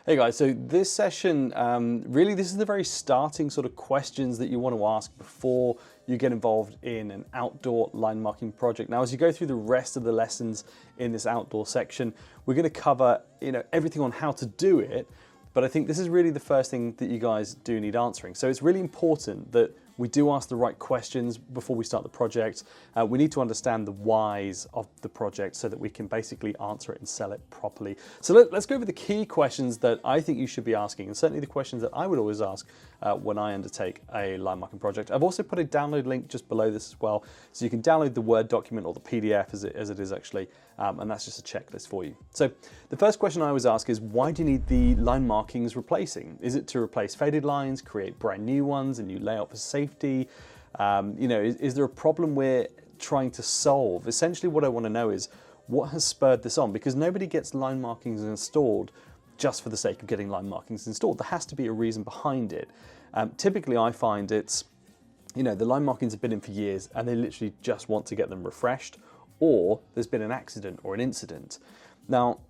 Hey guys, so this session, really this is the very starting sort of questions that you want to ask before you get involved in an outdoor line marking project. Now, as you go through the rest of the lessons in this outdoor section, we're going to cover everything on how to do it, but I think this is really the first thing that you guys do need answering. So it's really important that we do ask the right questions before we start the project. We need to understand the whys of the project so that we can basically answer it and sell it properly. So let's go over the key questions that I think you should be asking, and certainly the questions that I would always ask when I undertake a line marking project. I've also put a download link just below this as well, so you can download the Word document or the PDF as it is actually, and that's just a checklist for you. So the first question I always ask is, why do you need the line markings replacing? Is it to replace faded lines, create brand new ones, a new layout for safety? Is there a problem we're trying to solve? Essentially what I want to know is what has spurred this on, because nobody gets line markings installed just for the sake of getting line markings installed. There has to be a reason behind it. Typically I find it's, the line markings have been in for years and they literally just want to get them refreshed, or there's been an accident or an incident. Now,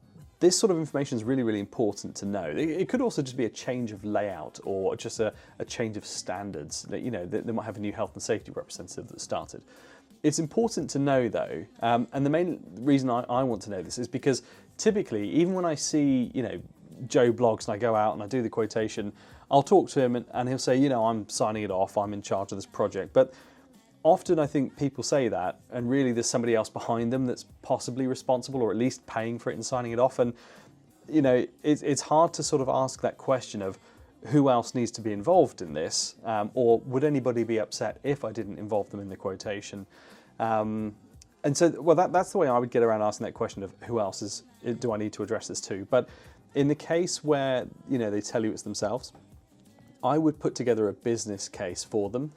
this sort of information is really, really important to know. It could also just be a change of layout or just a change of standards. They might have a new health and safety representative that started. It's important to know though, and the main reason I want to know this is because typically, even when I see, Joe blogs and I go out and I do the quotation, I'll talk to him and he'll say, I'm signing it off, I'm in charge of this project. But often I think people say that, and really there's somebody else behind them that's possibly responsible, or at least paying for it and signing it off. And it's hard to sort of ask that question of who else needs to be involved in this, or would anybody be upset if I didn't involve them in the quotation? And so, well, that's the way I would get around asking that question of who else do I need to address this to? But in the case where they tell you it's themselves, I would put together a business case for them,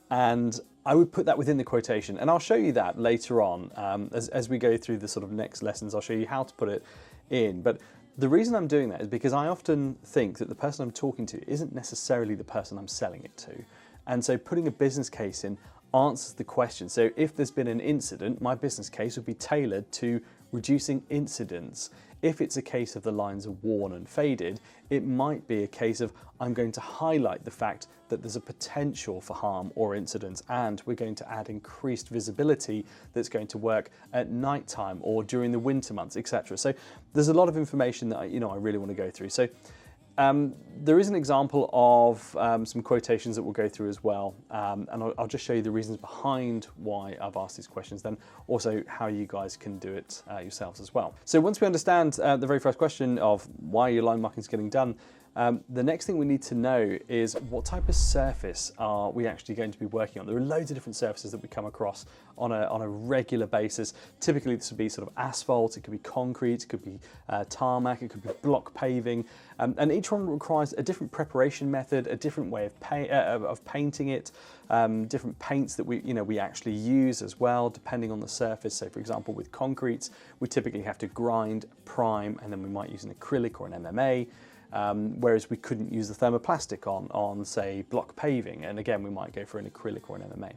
and I would put that within the quotation, and I'll show you that later on as we go through the sort of next lessons. I'll show you how to put it in. But the reason I'm doing that is because I often think that the person I'm talking to isn't necessarily the person I'm selling it to, and so putting a business case in answers the question. So if there's been an incident, my business case would be tailored to reducing incidents. If it's a case of the lines are worn and faded, it might be a case of I'm going to highlight the fact that there's a potential for harm or incidents, and we're going to add increased visibility that's going to work at night time or during the winter months, etc. So there's a lot of information that I really want to go through. So there is an example of some quotations that we'll go through as well, and I'll just show you the reasons behind why I've asked these questions, then also how you guys can do it yourselves as well. So once we understand the very first question of why your line marking is getting done, the next thing we need to know is what type of surface are we actually going to be working on. There are loads of different surfaces that we come across on a regular basis. Typically this would be sort of asphalt, it could be concrete, it could be tarmac, it could be block paving, and each one requires a different preparation method, a different way of painting it, different paints that we actually use as well, depending on the surface. So for example, with concrete, we typically have to grind, prime, and then we might use an acrylic or an MMA. Whereas we couldn't use the thermoplastic on say block paving, and again we might go for an acrylic or an MMA.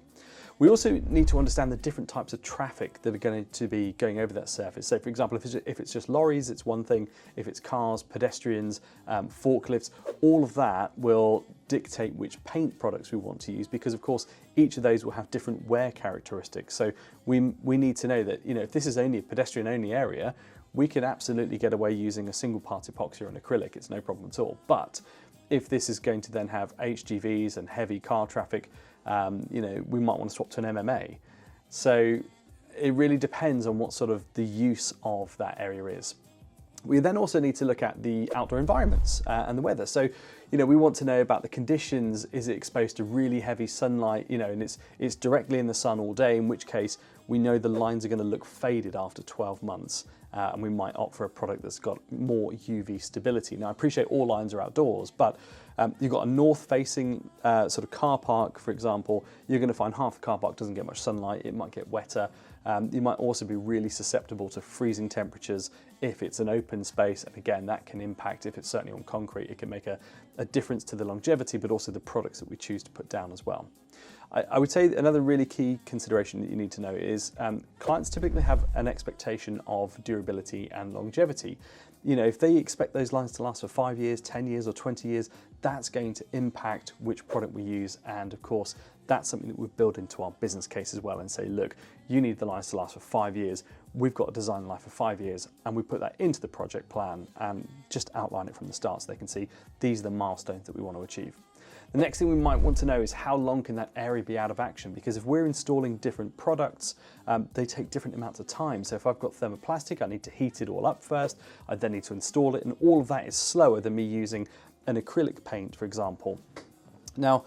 We also need to understand the different types of traffic that are going to be going over that surface. So for example, if it's just lorries, it's one thing. If it's cars, pedestrians, forklifts, all of that will dictate which paint products we want to use, because of course each of those will have different wear characteristics. So we need to know that if this is only a pedestrian only area, we can absolutely get away using a single part epoxy or an acrylic, it's no problem at all. But if this is going to then have HGVs and heavy car traffic, we might want to swap to an MMA. So it really depends on what sort of the use of that area is. We then also need to look at the outdoor environments and the weather. So, we want to know about the conditions. Is it exposed to really heavy sunlight, and it's directly in the sun all day, in which case we know the lines are going to look faded after 12 months. And we might opt for a product that's got more UV stability. Now, I appreciate all lines are outdoors, but you've got a north-facing sort of car park, for example. You're going to find half the car park doesn't get much sunlight. It might get wetter. You might also be really susceptible to freezing temperatures if it's an open space. And again, that can impact, if it's certainly on concrete, it can make a difference to the longevity, but also the products that we choose to put down as well. I would say another really key consideration that you need to know is clients typically have an expectation of durability and longevity. you know, if they expect those lines to last for 5 years, 10 years, or 20 years, that's going to impact which product we use. And of course, that's something that we build into our business case as well and say, look, you need the lines to last for 5 years. We've got a design life for 5 years, and we put that into the project plan and just outline it from the start so they can see these are the milestones that we want to achieve. The next thing we might want to know is how long can that area be out of action? Because if we're installing different products, they take different amounts of time. So if I've got thermoplastic, I need to heat it all up first. I then need to install it, and all of that is slower than me using an acrylic paint, for example. Now,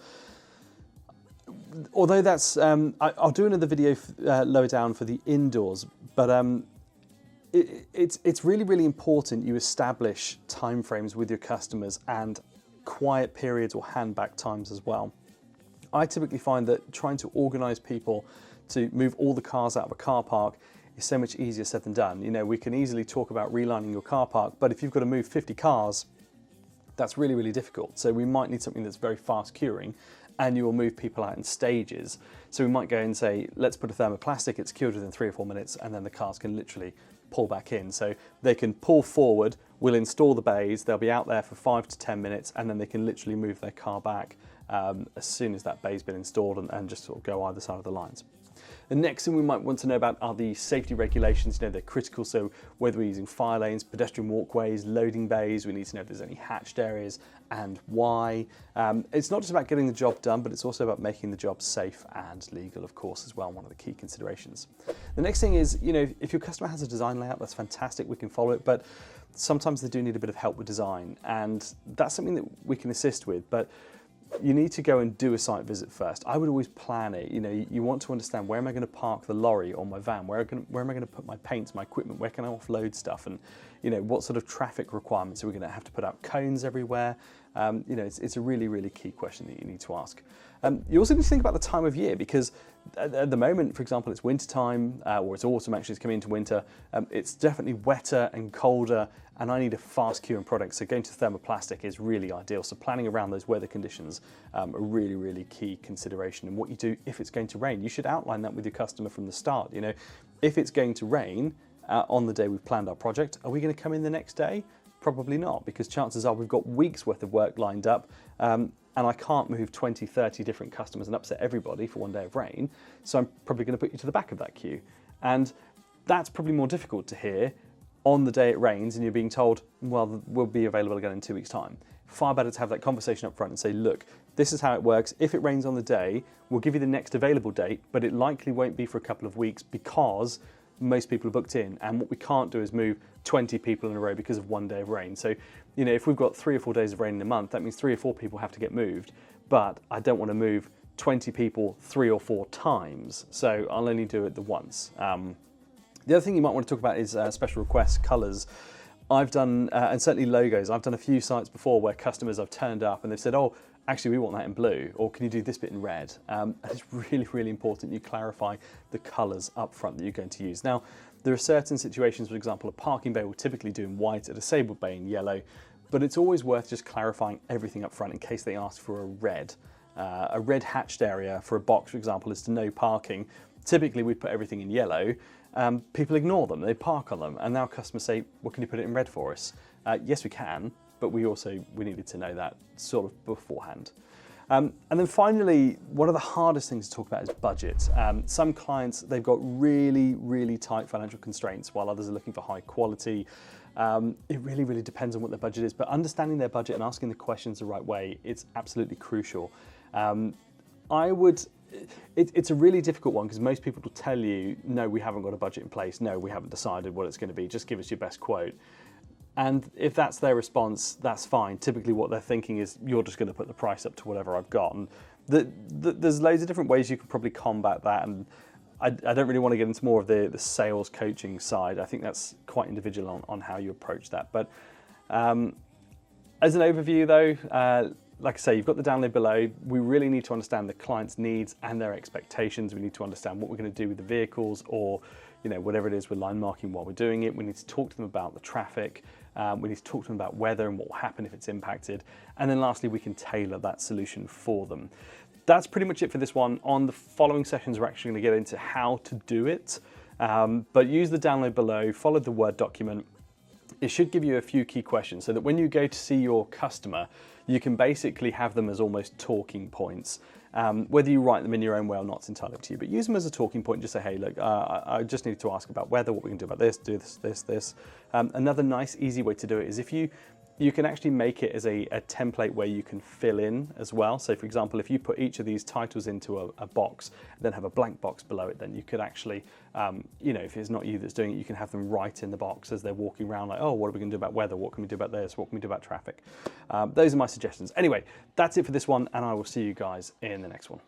although that's, I'll do another video lower down for the indoors, but it's really, really important you establish timeframes with your customers and quiet periods or hand back times as well. I typically find that trying to organize people to move all the cars out of a car park is so much easier said than done. You know, we can easily talk about relining your car park, but if you've got to move 50 cars, that's really, really difficult. So we might need something that's very fast curing, and you will move people out in stages. So we might go and say, let's put a thermoplastic, it's cured within 3 or 4 minutes, and then the cars can literally pull back in. So they can pull forward, we'll install the bays, they'll be out there for 5 to 10 minutes, and then they can literally move their car back as soon as that bay's been installed and just sort of go either side of the lines. The next thing we might want to know about are the safety regulations. You know, they're critical, so whether we're using fire lanes, pedestrian walkways, loading bays, we need to know if there's any hatched areas and why. It's not just about getting the job done, but it's also about making the job safe and legal, of course, as well, one of the key considerations. The next thing is, you know, if your customer has a design layout, that's fantastic, we can follow it, but sometimes they do need a bit of help with design, and that's something that we can assist with, but you need to go and do a site visit first. I would always plan it. You know, you want to understand, where am I going to park the lorry or my van? Where am I going to put my paints, my equipment? Where can I offload stuff? And, you know, what sort of traffic requirements are we going to have to put out cones everywhere? You know, it's a really, really key question that you need to ask. You also need to think about the time of year, because at the moment, for example, it's winter time, or it's autumn, actually, it's coming into winter. It's definitely wetter and colder, and I need a fast curing product. So going to thermoplastic is really ideal. So planning around those weather conditions are really, really key consideration. And what you do if it's going to rain, you should outline that with your customer from the start. You know, if it's going to rain on the day we've planned our project, are we going to come in the next day? Probably not, because chances are we've got weeks worth of work lined up, and I can't move 20, 30 different customers and upset everybody for one day of rain. So I'm probably going to put you to the back of that queue. And that's probably more difficult to hear on the day it rains and you're being told, well, we'll be available again in 2 weeks' time. Far better to have that conversation up front and say, look, this is how it works. If it rains on the day, we'll give you the next available date, but it likely won't be for a couple of weeks because most people are booked in. And what we can't do is move 20 people in a row because of one day of rain. So, you know, if we've got 3 or 4 days of rain in a month, that means 3 or 4 people have to get moved, but I don't want to move 20 people 3 or 4 times. So I'll only do it the once. The other thing you might want to talk about is special requests, colors. I've done, and certainly logos, I've done a few sites before where customers have turned up and they've said, oh, actually we want that in blue, or can you do this bit in red? It's really, really important you clarify the colors up front that you're going to use. Now, there are certain situations, for example, a parking bay will typically do in white, a disabled bay in yellow, but it's always worth just clarifying everything up front in case they ask for a red. A red hatched area for a box, for example, is to no parking. Typically we put everything in yellow. People ignore them, they park on them, and now customers say, well, can you put it in red for us? Yes, we can, but we needed to know that sort of beforehand. And then finally, one of the hardest things to talk about is budget. Some clients, they've got really, really tight financial constraints, while others are looking for high quality. It really, really depends on what their budget is, but understanding their budget and asking the questions the right way, it's absolutely crucial. It's a really difficult one because most people will tell you, no, we haven't got a budget in place. No, we haven't decided what it's going to be. Just give us your best quote. And if that's their response, that's fine. Typically what they're thinking is, you're just going to put the price up to whatever I've got. And there's loads of different ways you could probably combat that. And I don't really want to get into more of the sales coaching side. I think that's quite individual on how you approach that. But as an overview though, like I say, you've got the download below. We really need to understand the client's needs and their expectations. We need to understand what we're going to do with the vehicles, or whatever it is, we're line marking while we're doing it. We need to talk to them about the traffic. We need to talk to them about weather and what will happen if it's impacted. And then lastly, we can tailor that solution for them. That's pretty much it for this one. On the following sessions, we're actually going to get into how to do it. But use the download below, follow the Word document. it should give you a few key questions so that when you go to see your customer, you can basically have them as almost talking points. Whether you write them in your own way or not, it's entirely up to you, but use them as a talking point. Just say, hey, look, I just need to ask about weather, what we can do about this, do this. Another nice, easy way to do it is if you can actually make it as a template where you can fill in as well. So for example, if you put each of these titles into a box, then have a blank box below it, then you could actually, if it's not you that's doing it, you can have them write in the box as they're walking around like, oh, what are we gonna do about weather? What can we do about this? What can we do about traffic? Those are my suggestions. Anyway, that's it for this one, and I will see you guys in the next one.